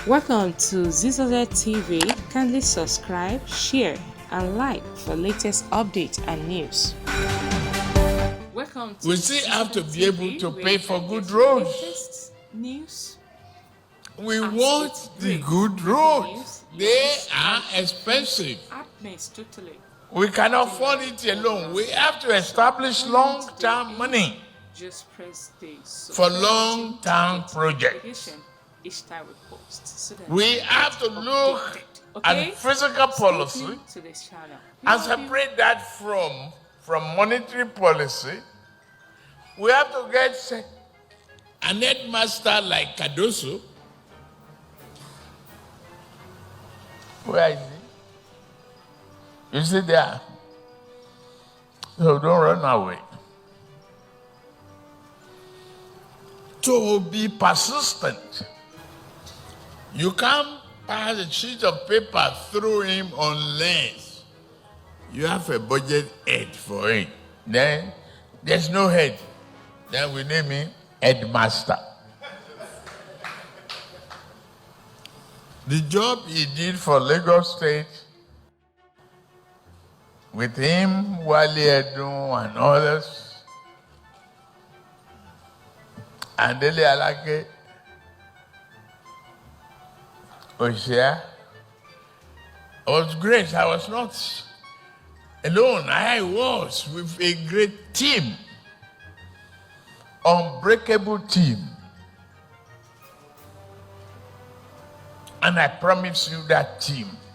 Welcome to Zisodel TV. Kindly subscribe, share, and like for latest updates and news. Welcome to We still have to be able to pay for good roads. roads. News. We want the good roads. They are expensive. Totally. We cannot afford it alone. We have to establish long-term money Just press this for long-term projects. Each time we post, so that We have to look at physical policy to this channel and separate that from monetary policy. We have to get an headmaster like Cardoso. Where is he? You see there? So don't run away. To be persistent, you can't pass a sheet of paper through him unless you have a budget head for it. Then there's no head. Then we name him headmaster. The job he did for Lagos State with him, Wale Edun and others, and Dele Alake, Oshia, was great. I was not alone. I was with a great team, unbreakable team. And I promise you that team